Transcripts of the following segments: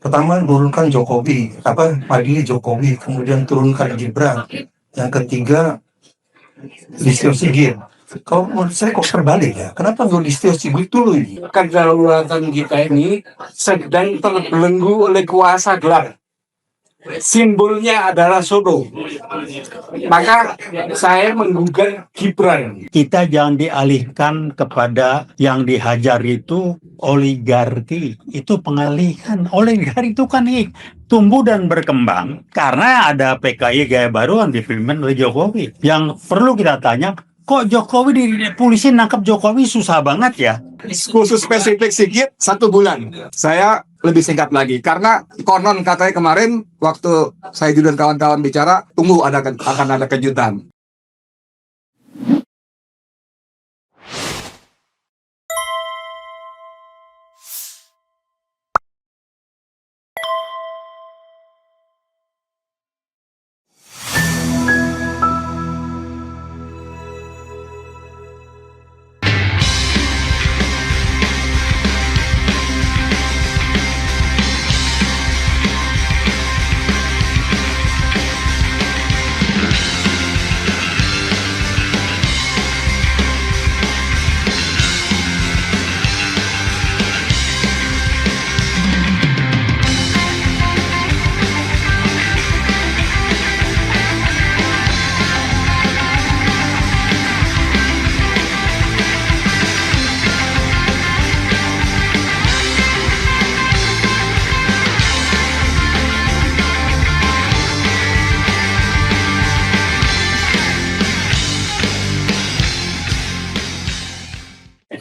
Pertama turunkan Jokowi, pilih Jokowi, kemudian turunkan Gibran. Yang ketiga Listio Sigit. Kalau menurut saya kok terbalik ya? Kenapa nggak Listio Sigit dulu ini? Kedaulatan kita ini sedang terbelenggu oleh kuasa gelap. Simbolnya adalah Solo. Maka saya menggugat Gibran. Kita jangan dialihkan kepada yang dihajar itu oligarki. Itu pengalihan. Oligarki itu kan tumbuh dan berkembang karena ada PKI gaya baru yang dipimpin oleh Jokowi. Yang perlu kita tanya, kok Jokowi polisi nangkap Jokowi susah banget ya? Khusus spesifik Sigit 1 bulan. Saya lebih singkat lagi karena konon katanya kemarin waktu saya dan kawan-kawan bicara, tunggu akan ada kejutan.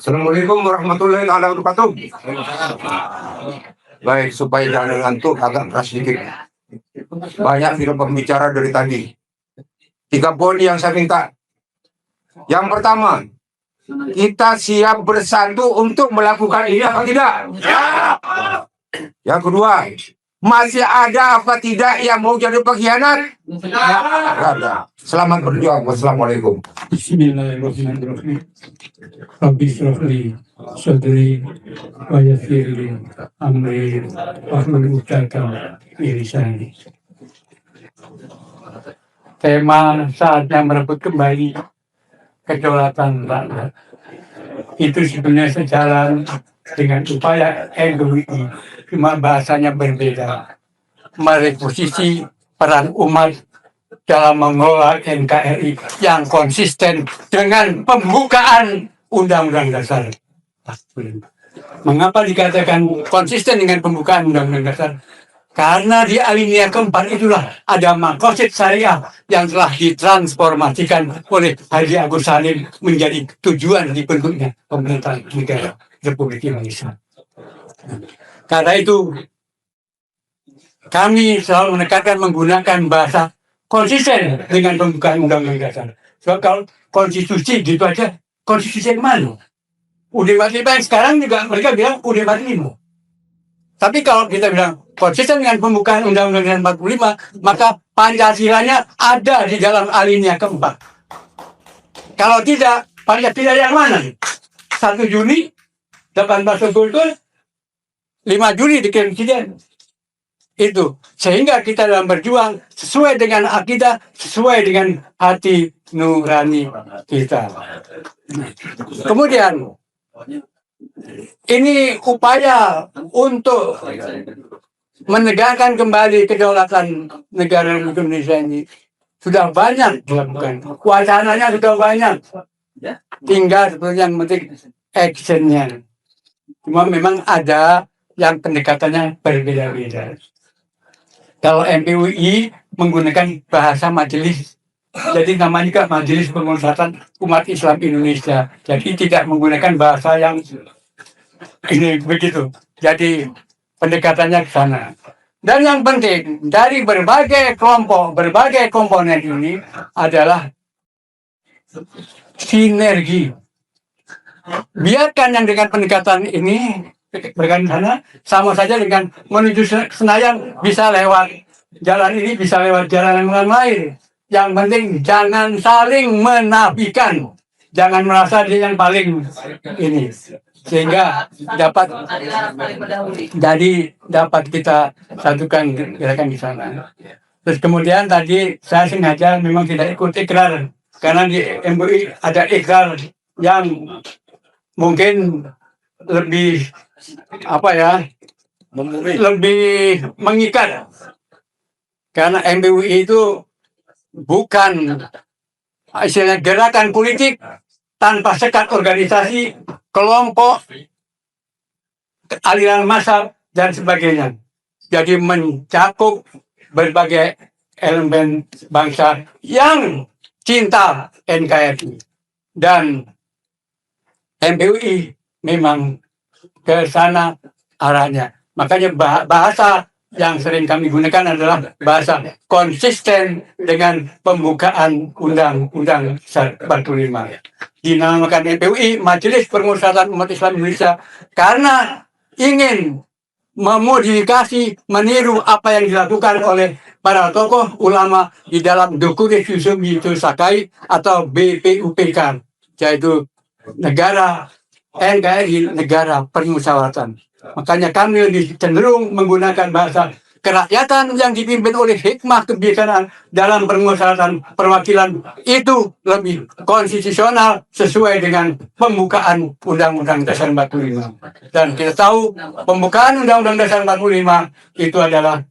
Assalamualaikum warahmatullahi wabarakatuh. Baik, supaya jangan ngantuk, agak keras sedikit. Banyak film pembicara dari tadi. 3 poin yang saya minta. Yang pertama, kita siap bersatu untuk melakukan ini apa tidak? Ya. Yang kedua, masih ada apa tidak yang mau jadi pengkhianat? Ya. Ada. Selamat berjuang. Wassalamualaikum. Bismillahirrahmanirrahim. Rabbi shrah li sadri wa yassir li amri wahlul 'uqdatam min lisani. Tema saatnya merebut kembali kedaulatan rakyat itu sebenarnya sejalan dengan upaya NUI, cuma bahasanya berbeda. Mereposisi peran umat dalam mengelola NKRI yang konsisten dengan pembukaan Undang-Undang Dasar 45. Mengapa dikatakan konsisten dengan pembukaan Undang-Undang Dasar? Karena di alinea keempat itulah ada maqasid syariah yang telah ditransformasikan oleh Haji Agus Salim menjadi tujuan dibentuknya pemerintahan negara Republik Indonesia. Karena itu kami selalu menekankan menggunakan bahasa konsisten dengan pembukaan Undang-Undang Dasar. So, kalau konstitusi gitu aja, konstitusi yang mana? Udah 45 yang sekarang juga mereka bilang udah 45. Tapi kalau kita bilang konsisten dengan pembukaan Undang-Undang 45, maka Pancasilanya ada di dalam alinea keempat. Kalau tidak, Pancasila yang mana? 1 Juni, 18 Agustus, 5 Juli dikirim presiden. Itu sehingga kita dalam berjuang sesuai dengan akidah, sesuai dengan hati nurani kita. Kemudian ini upaya untuk menegakkan kembali kedaulatan negara Indonesia ini sudah banyak dilakukan. Wacananya sudah banyak. Tinggal sebetulnya yang penting actionnya. Cuma memang ada yang pendekatannya berbeda-beda. Kalau MPUI menggunakan bahasa majelis, jadi namanya juga Majelis Pemusatan Umat Islam Indonesia. Jadi tidak menggunakan bahasa yang ini begitu. Jadi pendekatannya ke sana. Dan yang penting dari berbagai kelompok, berbagai komponen ini adalah sinergi. Biarkan yang dengan pendekatan ini berkan sana sama saja dengan menuju Senayan bisa lewat jalan ini, bisa lewat jalan yang lain. Yang penting jangan saling menafikan, jangan merasa dia yang paling ini. sehingga dapat kita satukan gerakan di sana. Terus kemudian tadi saya sengaja memang tidak ikut ikrar karena di MUI ada ikrar yang mungkin lebih lebih mengikat, karena MUI itu bukan istilahnya gerakan politik tanpa sekat organisasi, kelompok, aliran massa dan sebagainya. Jadi mencakup berbagai elemen bangsa yang cinta NKRI, dan MUI memang ke sana arahnya. Makanya bahasa yang sering kami gunakan adalah bahasa konsisten dengan pembukaan Undang-Undang 45. Dinamakan MUI, Majelis Permusyawaratan Umat Islam Indonesia, karena ingin memodifikasi, meniru apa yang dilakukan oleh para tokoh ulama di dalam Dokumen Yusuf Yusuf Sakai atau BPUPK, yaitu negara NKRI, negara permusyawaratan. Makanya kami lebih cenderung menggunakan bahasa kerakyatan yang dipimpin oleh hikmah kebijaksanaan dalam permusyawaratan perwakilan, itu lebih konstitusional sesuai dengan pembukaan Undang-Undang Dasar 45. Dan kita tahu pembukaan Undang-Undang Dasar 45 itu adalah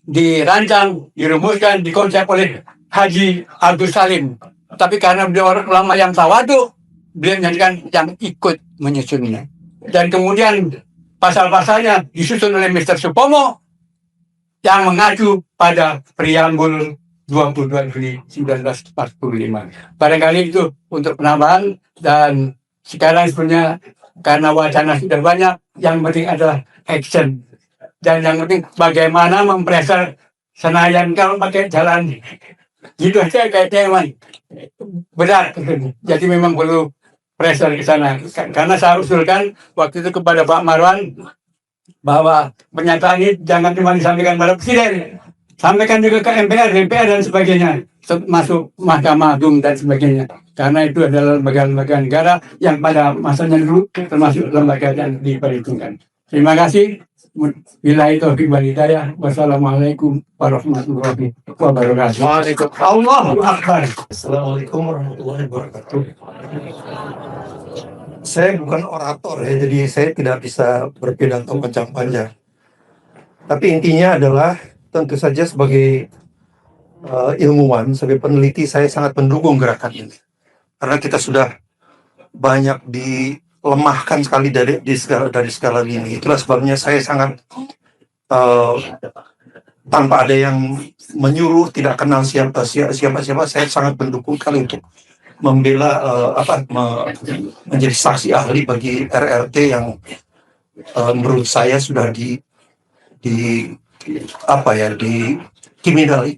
dirancang, dirumuskan, dikonsep oleh Haji Agus Salim. Tapi karena beliau orang ulama yang tawadu, beliau menjadikan yang ikut menyusunnya. Dan kemudian pasal-pasalnya disusun oleh Mr. Supomo yang mengacu pada preambul 22 Juli 1945. Barangkali itu untuk penambahan, dan sekarang sebenarnya karena wacana sudah banyak, yang penting adalah action. Dan yang penting bagaimana mempreser Senayan kalau pakai jalan. Gitu aja kayaknya emang berat. Jadi memang perlu pressure ke sana. Karena saya usulkan waktu itu kepada Pak Marwan bahwa pernyataan ini jangan cuma disampaikan pada Presiden, sampaikan juga ke MPR, DPR dan sebagainya, masuk Mahkamah Agung dan sebagainya. Karena itu adalah lembaga-lembaga negara yang pada masanya dulu termasuk lembaga yang diperhitungkan. Terima kasih. Billahi taufiq wal hidayah. Wassalamualaikum warahmatullahi wabarakatuh. Allahu Akbar. Assalamualaikum warahmatullahi wabarakatuh. Saya bukan orator ya, jadi saya tidak bisa berpidato panjang-panjang. Tapi intinya adalah tentu saja sebagai ilmuwan, sebagai peneliti, saya sangat mendukung gerakan ini. Karena kita sudah banyak dilemahkan sekali dari skala ini. Itulah sebabnya saya sangat tanpa ada yang menyuruh, tidak kenal siapa, saya sangat mendukung kali untuk membela menjadi saksi ahli bagi RRT yang menurut saya sudah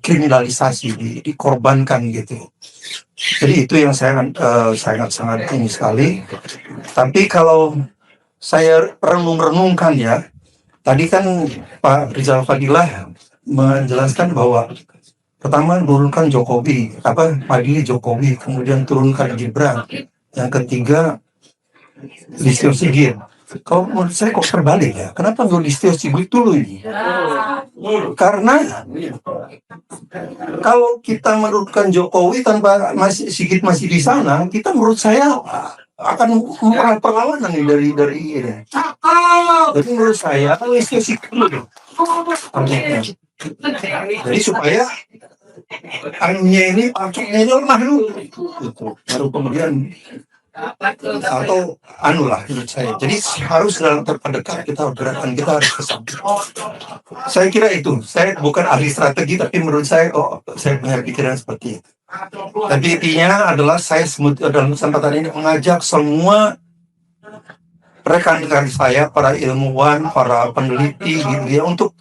kriminalisasi, dikorbankan gitu. Jadi itu yang saya sangat ini sekali. Tapi kalau saya renungkan ya, tadi kan Pak Rizal Fadilah menjelaskan bahwa pertama turunkan Padli Jokowi, kemudian turunkan Gibran, yang ketiga Listio Sigit. Kalau menurut saya kok terbalik ya, kenapa nggak Listio Sigit dulu ini? Karena kalau kita menurunkan Jokowi tanpa Sigit masih di sana, kita menurut saya akan memperoleh perlawanan dari ini. Jadi menurut saya Listio Sigit dulu. Jadi supaya anunya ini, pacoknya ini lemah dulu, baru kemudian atau anulah menurut saya. Jadi harus dalam terdekat kita harus kesana. Saya kira itu. Saya bukan ahli strategi, tapi menurut saya saya punya pikiran seperti itu. Tapi intinya adalah saya dalam kesempatan ini mengajak semua rekan-rekan saya, para ilmuwan, para peneliti gitu ya, untuk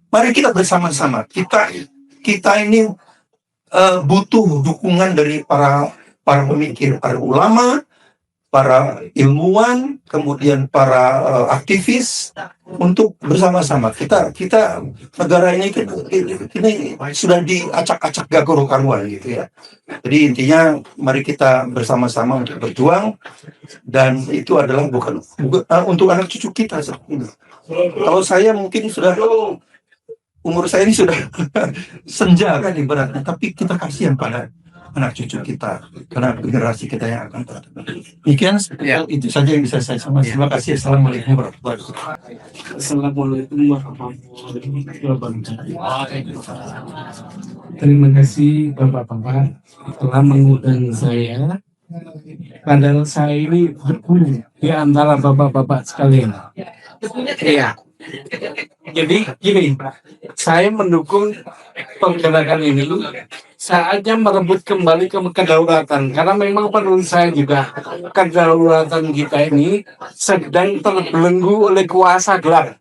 mari kita bersama-sama. Kita ini butuh dukungan dari para pemikir, para ulama, para ilmuwan, kemudian para aktivis untuk bersama-sama kita negara ini sudah diacak-acak gak karu-karuan gitu ya. Jadi intinya mari kita bersama-sama untuk berjuang, dan itu adalah bukan untuk anak cucu kita saat ini. Kalau saya mungkin sudah umur saya ini sudah senja kan ibaratnya, tapi kita kasihan pada anak cucu kita, karena generasi kita yang akan datang. Demikian, itu saja yang bisa saya sampaikan. Terima kasih. Assalamualaikum warahmatullahi wabarakatuh. Assalamualaikum warahmatullahi wabarakatuh. Terima kasih Bapak-Bapak telah mengundang saya. Padahal saya ini berguru di antara Bapak-Bapak sekalian. Iya. Jadi gini, saya mendukung pergerakan ini. Saatnya merebut kembali kedaulatan, karena memang menurut saya juga kedaulatan kita ini sedang terbelenggu oleh kuasa gelap.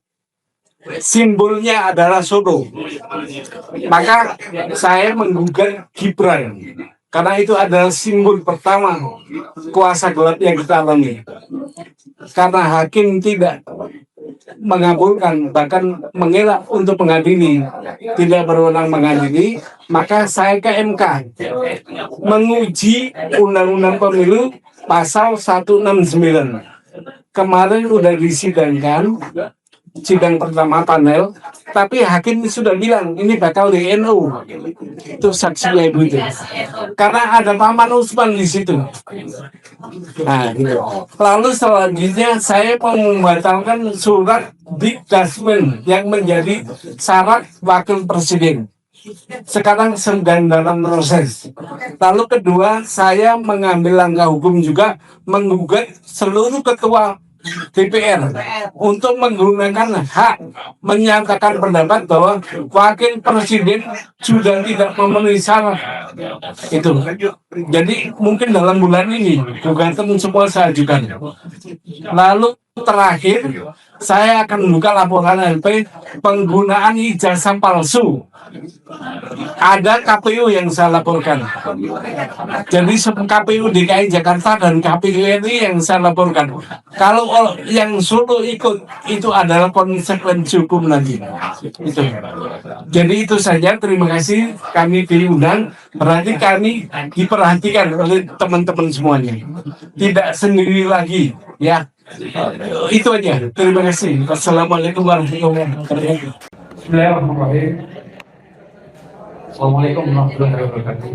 Simbolnya adalah Solo. Maka saya menggugat Gibran, karena itu adalah simbol pertama kuasa gelap yang kita alami. Karena hakim tidak mengabulkan, bahkan mengelak untuk mengadili, tidak berwenang mengadili, maka saya ke MK menguji Undang-Undang Pemilu pasal 169. Kemarin sudah disidangkan, sidang pertama panel, tapi hakim sudah bilang ini bakal di NU. Itu saksinya Ibu itu. Karena ada Paman Usman di situ. Nah, gitu. Lalu selanjutnya saya mau membatalkan surat diktasmen yang menjadi syarat wakil presiden. Sekarang sedang dalam proses. Lalu kedua, saya mengambil langkah hukum juga, menggugat seluruh ketua DPR untuk menggunakan hak menyatakan pendapat bahwa wakil presiden sudah tidak memenuhi syarat itu. Jadi mungkin dalam bulan ini gugatan semua saya ajukan. Lalu terakhir, saya akan membuka laporan LP penggunaan ijazah palsu. Ada KPU yang saya laporkan. Jadi KPU DKI Jakarta dan KPU RI yang saya laporkan. Kalau yang Solo ikut, itu adalah konsekuensi hukum nanti. Itu. Jadi itu saja. Terima kasih kami diundang. Berarti kami diperhatikan oleh teman-teman semuanya. Tidak sendiri lagi, ya. Itu aja. Terima kasih. Wassalamualaikum warahmatullahi wabarakatuh. Bismillahirrahmanirrahim. Assalamualaikum warahmatullahi wabarakatuh.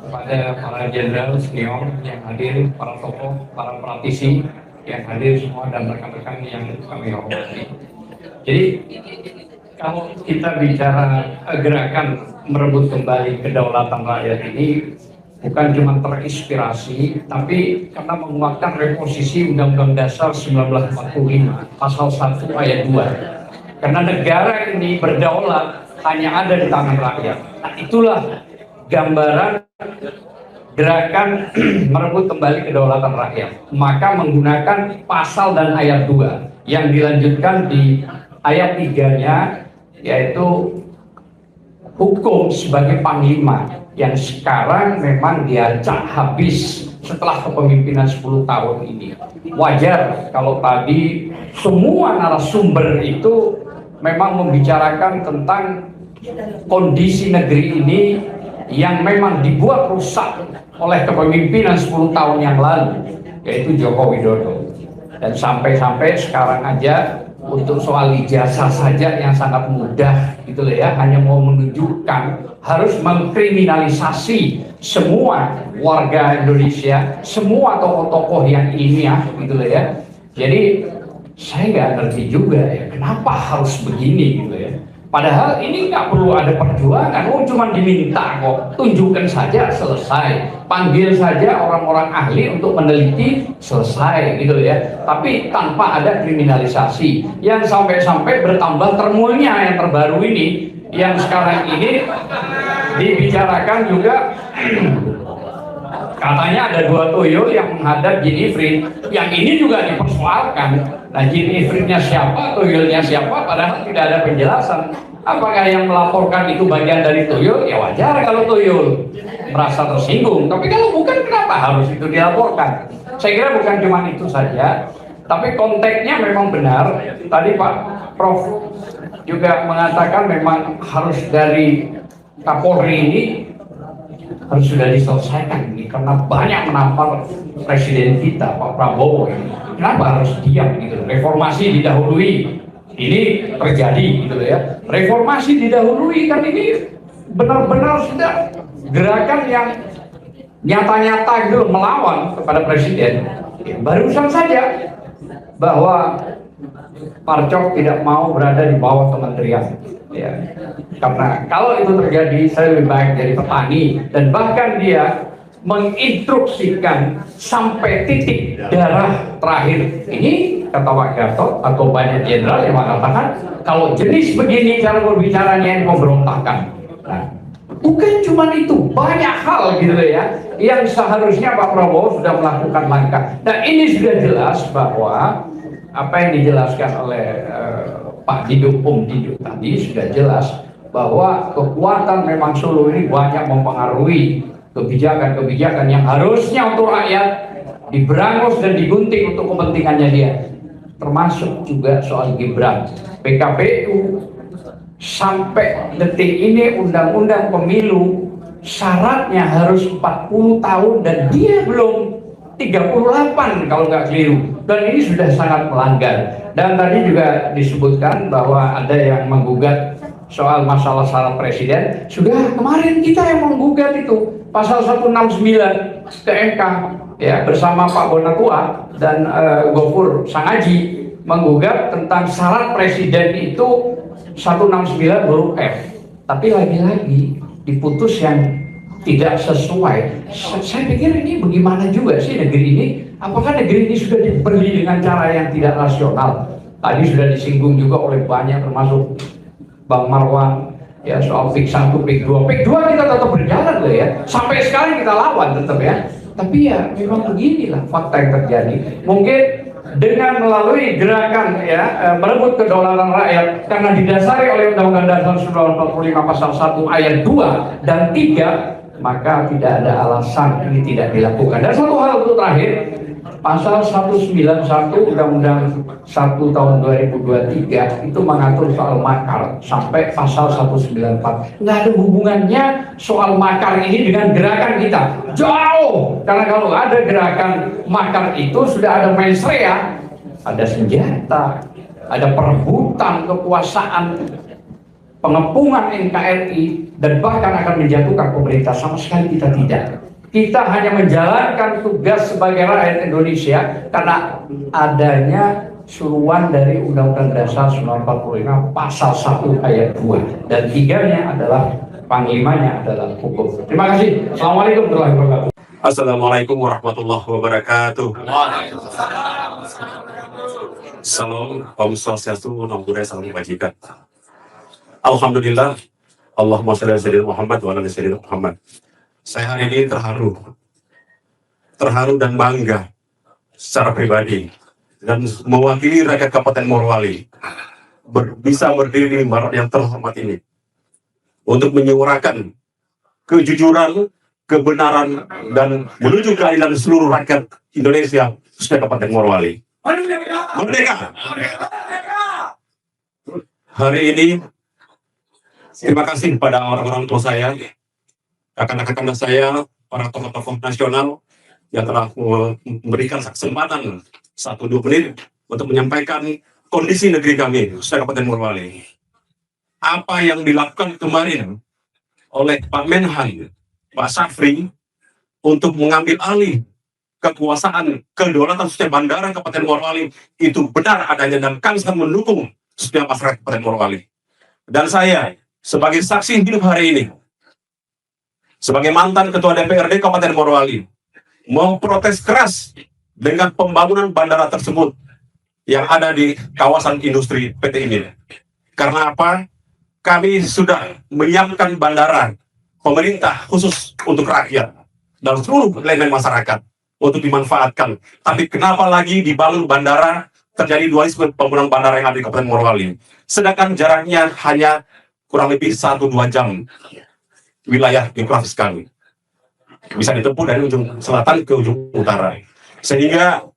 Kepada para jenderal senior yang hadir, para tokoh, para praktisi yang hadir semua, dan rekan-rekan yang kami hormati. Jadi kalau kita bicara gerakan merebut kembali kedaulatan rakyat ini bukan cuma terinspirasi, tapi karena menguatkan reposisi Undang-Undang Dasar 1945 pasal 1 ayat 2. Karena negara ini berdaulat hanya ada di tangan rakyat. Nah, itulah gambaran gerakan merebut kembali kedaulatan rakyat. Maka menggunakan pasal dan ayat 2 yang dilanjutkan di ayat 3-nya, yaitu hukum sebagai panglima yang sekarang memang diacak habis setelah kepemimpinan 10 tahun ini. Wajar kalau tadi semua narasumber itu memang membicarakan tentang kondisi negeri ini yang memang dibuat rusak oleh kepemimpinan 10 tahun yang lalu, yaitu Joko Widodo. Dan sampai-sampai sekarang aja untuk soal ijazah saja yang sangat mudah gitu loh ya, hanya mau menunjukkan harus mengkriminalisasi semua warga Indonesia, semua tokoh-tokoh yang ilmiah gitu loh ya. Jadi saya nggak ngerti juga ya, kenapa harus begini gitu ya. Padahal ini nggak perlu ada perjuangan, cuma diminta kok, tunjukkan saja selesai, panggil saja orang-orang ahli untuk meneliti selesai gitu ya. Tapi tanpa ada kriminalisasi, yang sampai-sampai bertambah termulnya yang terbaru ini, yang sekarang ini dibicarakan juga. Katanya ada 2 tuyul yang menghadap Jin Ifrit, yang ini juga dipersoalkan. Nah, Jin Ifritnya siapa, tuyulnya siapa, padahal tidak ada penjelasan. Apakah yang melaporkan itu bagian dari tuyul? Ya wajar kalau tuyul merasa tersinggung. Tapi kalau bukan, kenapa harus itu dilaporkan? Saya kira bukan cuma itu saja, tapi konteksnya memang benar. Tadi Pak Prof juga mengatakan memang harus dari Kapolri ini harus sudah diselesaikan ini karena banyak menampar presiden kita Pak Prabowo ini. Kenapa harus diam gitu? Reformasi didahului, ini terjadi gitu ya. Reformasi didahului kan ini benar-benar sudah gerakan yang nyata-nyata gitu melawan kepada presiden. Ya, barusan saja bahwa Parcok tidak mau berada di bawah kementerian, ya. Karena kalau itu terjadi, saya lebih baik jadi petani, dan bahkan dia menginstruksikan sampai titik darah terakhir. Ini kata Pak Gatot atau banyak jenderal yang mengatakan kalau jenis begini cara berbicaranya yang pemberontakan. Nah, bukan cuma itu, banyak hal gitu ya yang seharusnya Pak Prabowo sudah melakukan langkah. Nah, ini sudah jelas bahwa apa yang dijelaskan oleh Pak Didik tadi sudah jelas bahwa kekuatan memang Solo ini banyak mempengaruhi kebijakan-kebijakan yang harusnya untuk rakyat diberangus dan digunting untuk kepentingannya dia, termasuk juga soal Gibran. PKPU sampai detik ini undang-undang pemilu syaratnya harus 40 tahun dan dia belum 38 kalau nggak keliru, dan ini sudah sangat melanggar. Dan tadi juga disebutkan bahwa ada yang menggugat soal masalah syarat presiden. Sudah kemarin kita yang menggugat itu pasal 169 ke MK ya, bersama Pak Bonatua dan Gofur Sangaji menggugat tentang syarat presiden itu 169 huruf F. Tapi lagi-lagi diputus yang tidak sesuai. Saya pikir ini bagaimana juga sih negeri ini? Apakah negeri ini sudah dibeli dengan cara yang tidak rasional? Tadi sudah disinggung juga oleh banyak, termasuk Bang Marwan ya, soal PIK 1, PIK 2. PIK 2 kita tetap berjalan loh ya. Sampai sekarang kita lawan tetap ya. Tapi ya memang beginilah fakta yang terjadi. Mungkin dengan melalui gerakan ya merebut kedaulatan rakyat karena didasari oleh Undang-Undang Dasar 1945 pasal 1 ayat 2 dan 3, maka tidak ada alasan ini tidak dilakukan. Dan satu hal untuk terakhir, pasal 191 Undang-Undang 1 tahun 2023 itu mengatur soal makar sampai pasal 194. Nggak ada hubungannya soal makar ini dengan gerakan kita, jauh. Karena kalau ada gerakan makar itu sudah ada mens rea, ada senjata, ada perebutan kekuasaan, pengepungan NKRI, dan bahkan akan menjatuhkan pemerintah. Sama sekali kita tidak. Kita hanya menjalankan tugas sebagai rakyat Indonesia karena adanya suruhan dari Undang-Undang Dasar 1945 pasal 1 ayat 2 dan 3-nya adalah panglimanya adalah hukum. Terima kasih. Assalamualaikum warahmatullahi wabarakatuh. Assalamualaikum warahmatullahi wabarakatuh. Salam, Om Swastiastu, Nam Budaya, Salam Kebajikan. Alhamdulillah, Allahumma shalli ala sayyidina Muhammad wa ala sayyidina Muhammad. Saya hari ini terharu dan bangga secara pribadi dan mewakili rakyat Kabupaten Morowali bisa berdiri di Barat yang terhormat ini untuk menyuarakan kejujuran, kebenaran, dan menuju keadilan seluruh rakyat Indonesia khususnya Kabupaten Morowali. Merdeka! Hari ini terima kasih kepada orang-orang tua saya, kakak-kakak saya, para tokoh-tokoh nasional yang telah memberikan kesempatan 1-2 menit untuk menyampaikan kondisi negeri kami, khususnya Kabupaten Morowali. Apa yang dilakukan kemarin oleh Pak Menhan, Pak Safri, untuk mengambil alih kekuasaan kedaulatan khususnya bandara Kabupaten Morowali itu benar adanya dan kami sangat mendukung setiap masyarakat Kabupaten Morowali. Dan saya sebagai saksi hidup hari ini, sebagai mantan Ketua DPRD Kabupaten Morowali, memprotes keras dengan pembangunan bandara tersebut yang ada di kawasan industri PT ini. Karena apa? Kami sudah menyiapkan bandara pemerintah khusus untuk rakyat dan seluruh elemen masyarakat untuk dimanfaatkan. Tapi kenapa lagi dibangun bandara, terjadi dualisme pembangunan bandara yang ada di Kabupaten Morowali, sedangkan jaraknya hanya kurang lebih 1-2 jam wilayah geografis kami. Bisa ditempuh dari ujung selatan ke ujung utara. Sehingga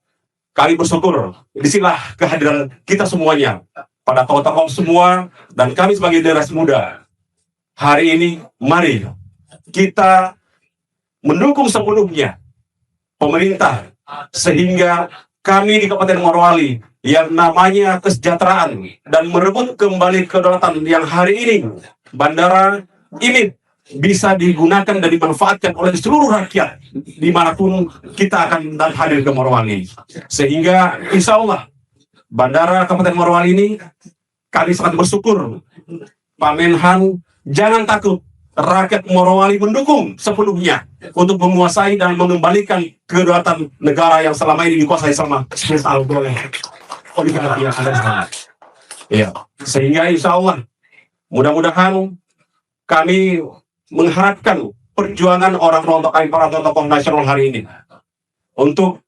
kami bersyukur disinilah kehadiran kita semuanya, pada tokoh-tokoh semua, dan kami sebagai generasi muda. Hari ini mari kita mendukung sepenuhnya pemerintah, sehingga kami di Kabupaten Morowali yang namanya kesejahteraan dan merebut kembali kedaulatan yang hari ini Bandara ini bisa digunakan dan dimanfaatkan oleh seluruh rakyat dimanapun kita akan hadir ke Morowali. Sehingga insya Allah Bandara Kabupaten Morowali ini kami sangat bersyukur Pak Menhan, jangan takut, rakyat Morowali mendukung sepenuhnya untuk menguasai dan mengembalikan kedaulatan negara yang selama ini dikuasai sama 10 tahun oleh oligarki yang ada di sana. Ya, sehingga insya Allah mudah-mudahan kami mengharapkan perjuangan orang-orang kami, para tokoh nasional hari ini untuk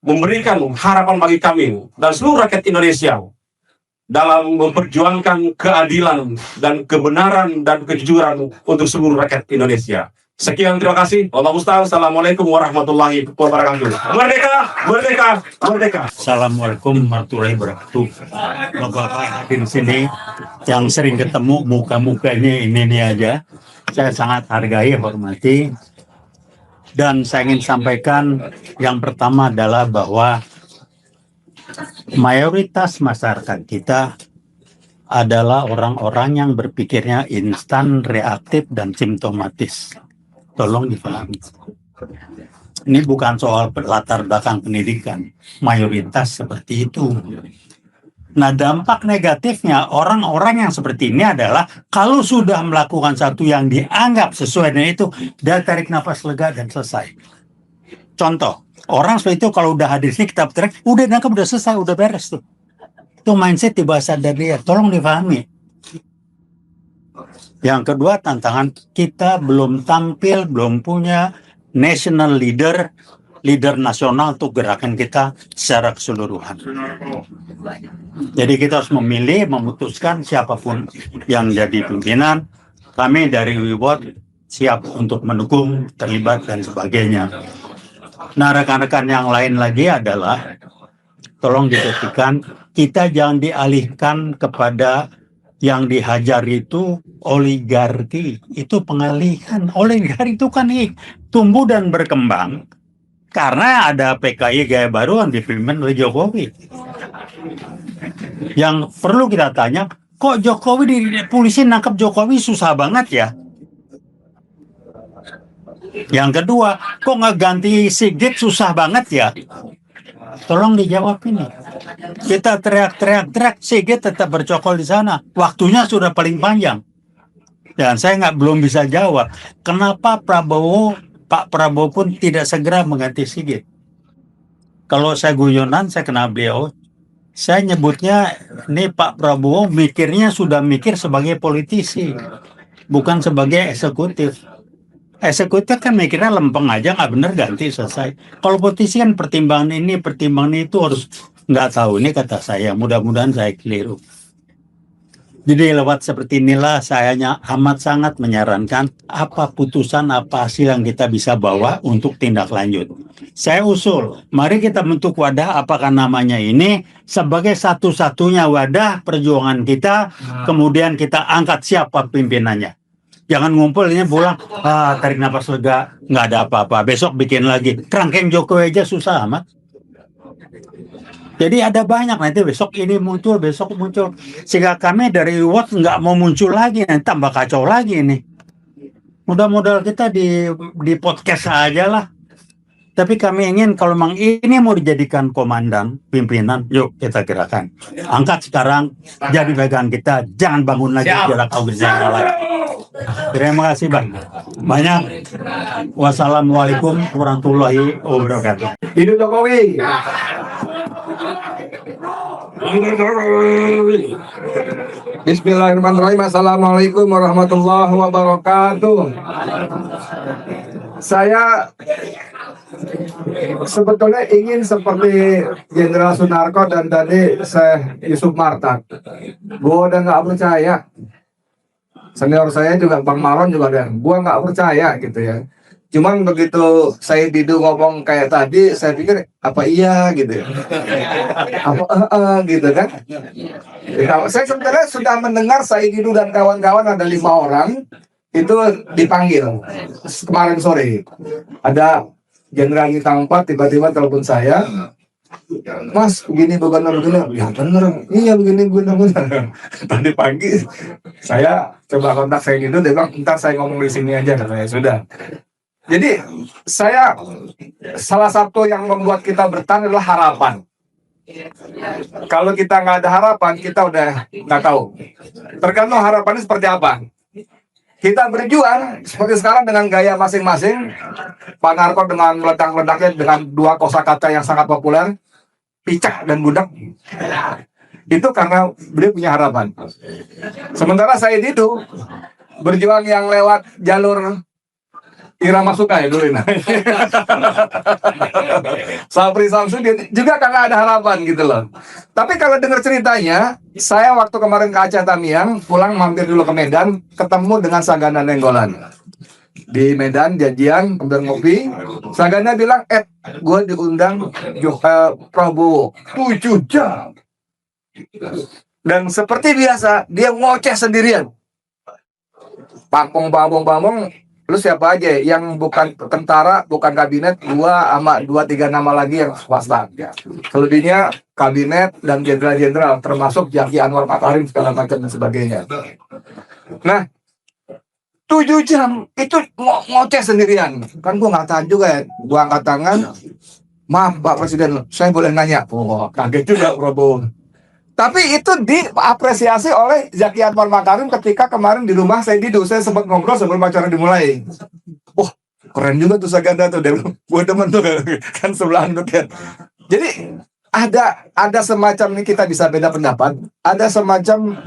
memberikan harapan bagi kami dan seluruh rakyat Indonesia dalam memperjuangkan keadilan dan kebenaran dan kejujuran untuk seluruh rakyat Indonesia. Sekian, terima kasih. Allah Ustaz. Assalamualaikum warahmatullahi wabarakatuh. Merdeka, merdeka, merdeka. Assalamualaikum warahmatullahi wabarakatuh. Bapak hadir di sini yang sering ketemu muka-mukanya ini aja, saya sangat hargai, hormati, dan saya ingin sampaikan yang pertama adalah bahwa mayoritas masyarakat kita adalah orang-orang yang berpikirnya instan, reaktif, dan simptomatis. Tolong dipahami. Ini bukan soal latar belakang pendidikan. Mayoritas seperti itu. Nah, dampak negatifnya orang-orang yang seperti ini adalah kalau sudah melakukan satu yang dianggap sesuai dengan itu, dia tarik nafas lega dan selesai. Contoh, orang seperti itu kalau udah hadir sini kita teriak, udah nangkep, udah selesai, udah beres tuh. Itu mindset di bahasa dari dia. Tolong dipahami. Yang kedua, tantangan kita belum tampil, belum punya national leader nasional untuk gerakan kita secara keseluruhan. Jadi kita harus memilih, memutuskan siapapun yang jadi pimpinan. Kami dari WIWOT siap untuk mendukung, terlibat, dan sebagainya. Nah, rekan-rekan yang lain lagi adalah tolong diperhatikan, kita jangan dialihkan kepada yang dihajar itu oligarki, itu pengalihan. Oligarki itu kan tumbuh dan berkembang karena ada PKI gaya baru yang dipimpin oleh Jokowi. Yang perlu kita tanya, kok Jokowi polisi nangkap Jokowi susah banget ya? Yang kedua, kok nggak ganti Sigit susah banget ya? Tolong dijawab ini. Kita teriak-teriak, Sigit tetap bercokol di sana. Waktunya sudah paling panjang. Dan saya belum bisa jawab. Kenapa Pak Prabowo pun tidak segera mengganti Sigit? Kalau saya guyonan, saya kenal beliau. Saya nyebutnya, ini Pak Prabowo mikirnya sudah mikir sebagai politisi. Bukan sebagai eksekutif. Eksekutif kan mikirnya lempeng aja, nggak bener ganti, selesai. Kalau politisi kan pertimbangan ini, pertimbangan itu harus nggak tahu. Ini kata saya, mudah-mudahan saya keliru. Jadi lewat seperti inilah saya amat sangat menyarankan apa putusan, apa hasil yang kita bisa bawa untuk tindak lanjut. Saya usul, mari kita bentuk wadah, apakah namanya ini, sebagai satu-satunya wadah perjuangan kita, kemudian kita angkat siapa pimpinannya. Jangan ngumpul ini pulang, tarik nafas lega, nggak ada apa-apa. Besok bikin lagi. Kerangkeng Jokowi aja susah amat. Jadi ada banyak, nanti besok ini muncul, besok muncul. Sehingga kami dari WIWOT nggak mau muncul lagi, nanti tambah kacau lagi ini. Modal-modal kita di podcast aja lah. Tapi kami ingin kalau memang ini mau dijadikan komandan, pimpinan, yuk kita gerakan. Angkat sekarang, jadi pegangan kita, jangan bangun lagi jarak organisasi lain. Terima kasih banyak. Wassalamualaikum warahmatullahi wabarakatuh. Hidup Jokowi. Bismillahirrahmanirrahim. Assalamualaikum warahmatullahi wabarakatuh. Saya sebetulnya ingin seperti Jenderal Sunarko dan tadi Syekh Yusuf Martak. Gue udah nggak percaya. Senior saya juga Bang Maron juga ada. Gue nggak percaya gitu ya. Cuman begitu saya Didu ngomong kayak tadi, saya pikir apa iya gitu, apa gitu kan. Nah, saya sebenarnya sudah mendengar saya Didu dan kawan-kawan ada 5 orang itu dipanggil kemarin sore. Ada Jenderal Bintang 4 tiba-tiba telepon saya, Mas, begini begini, ya bener, iya begini bener. Tadi pagi saya coba kontak saya gitu, dia bilang ntar saya ngomong di sini aja, katanya sudah. Jadi saya salah satu yang membuat kita bertahan adalah harapan. Kalau kita nggak ada harapan, kita udah nggak tahu. Tergantung harapannya seperti apa. Kita berjuang seperti sekarang dengan gaya masing-masing. Pak Narko dengan meledak-ledaknya dengan 2 kosakata yang sangat populer, picak dan budak. Itu karena beliau punya harapan. Sementara saya Didu berjuang yang lewat jalur Irama Sukai dulu ini. Sapri Samsudin juga karena ada harapan gitu loh. Tapi kalau dengar ceritanya, saya waktu kemarin ke Aceh Tamiang, pulang mampir dulu ke Medan, ketemu dengan Sagana Nenggolan. Di Medan janjian hampir ngopi. Sagana bilang, gue diundang Prabowo 7 jam. Dan seperti biasa, dia ngoceh sendirian. Pangpong, lu siapa aja yang bukan tentara, bukan kabinet, 2-3 nama lagi yang swasta. Selebihnya kabinet dan jenderal-jenderal, termasuk Zaki Anwar Makarim segala macam dan sebagainya. Nah, 7 jam itu ngoceh sendirian. Kan gua nggak tahan juga ya. Gua angkat tangan, maaf Pak Presiden, saya boleh nanya? Kaget juga Prabowo. Tapi itu diapresiasi oleh Zaki Anwar Makarim ketika kemarin di rumah saya Didu. Saya sempat ngobrol sebelum acara dimulai. Oh, keren juga tuh Saganda tuh. Dia bilang, gue demen tuh kan sebelahan tuh kan. Jadi ada semacam ini, kita bisa beda pendapat. Ada semacam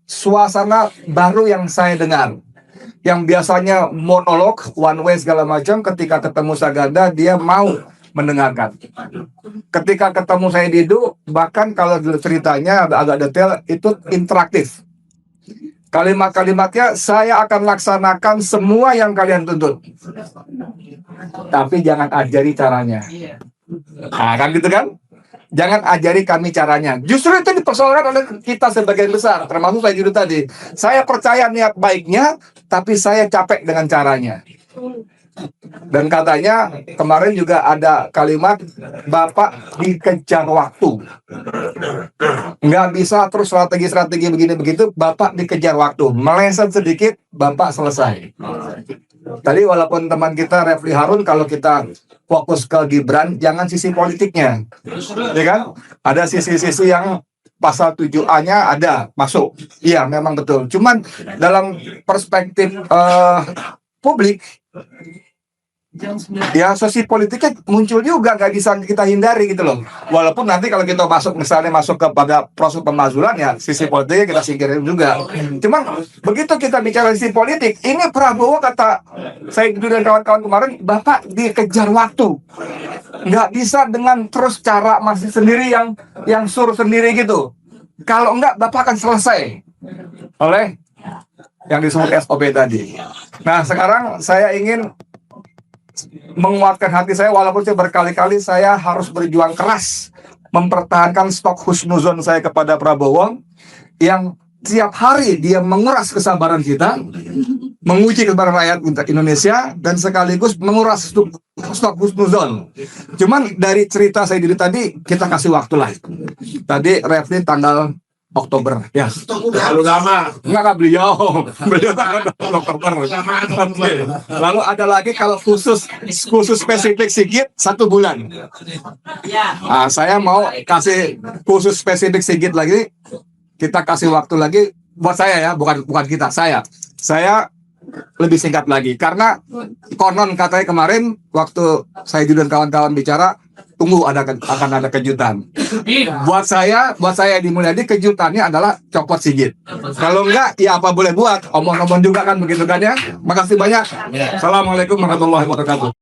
suasana baru yang saya dengar. Yang biasanya monolog, one way segala macam, ketika ketemu Saganda dia mau mendengarkan. Ketika ketemu saya Didu, bahkan kalau ceritanya agak detail, itu interaktif. Kalimat-kalimatnya, saya akan laksanakan semua yang kalian tuntut. Tapi jangan ajari caranya. Nah, kan gitu kan? Jangan ajari kami caranya. Justru itu dipersoalkan oleh kita sebagian besar, termasuk saya Didu tadi. Saya percaya niat baiknya, tapi saya capek dengan caranya. Dan katanya kemarin juga ada kalimat Bapak dikejar waktu, nggak bisa terus strategi begini begitu. Bapak dikejar waktu, meleset sedikit Bapak selesai. Tadi walaupun teman kita Refli Harun, kalau kita fokus ke Gibran, jangan sisi politiknya, ya kan? Ada sisi-sisi yang pasal 7A-nya ada masuk, iya memang betul. Cuman dalam perspektif publik, ya sosial politiknya muncul juga, nggak bisa kita hindari gitu loh. Walaupun nanti kalau kita misalnya masuk kepada proses pemakzulan, ya sisi politiknya kita singkirin juga. Cuman begitu kita bicara sisi politik, ini Prabowo kata saya dan kawan-kawan kemarin, Bapak dikejar waktu, nggak bisa dengan terus cara masih sendiri yang suruh sendiri gitu. Kalau enggak Bapak akan selesai oleh yang disebut SOP tadi. Nah sekarang saya ingin menguatkan hati saya, walaupun saya berkali-kali saya harus berjuang keras mempertahankan stok husnuzon saya kepada Prabowo, yang tiap hari dia menguras kesabaran kita, menguji kepada rakyat Indonesia, dan sekaligus menguras stok husnuzon. Cuman dari cerita saya diri tadi, kita kasih waktu lah. Tadi Refli tanggal Oktober, ya. Terlalu lama. Enggak beliau tanggal Oktober. Lalu ada lagi kalau khusus spesifik Sigit 1 bulan. Nah, saya mau kasih khusus spesifik Sigit lagi. Kita kasih waktu lagi buat saya ya, bukan kita, saya lebih singkat lagi, karena konon katanya kemarin waktu saya dan kawan-kawan bicara, tunggu akan ada kejutan. Buat saya di Mulyadi kejutannya adalah copot Sigit. Kalau enggak, ya apa boleh buat, omong-omong juga kan begitu kan ya. Makasih banyak. Assalamualaikum warahmatullahi wabarakatuh.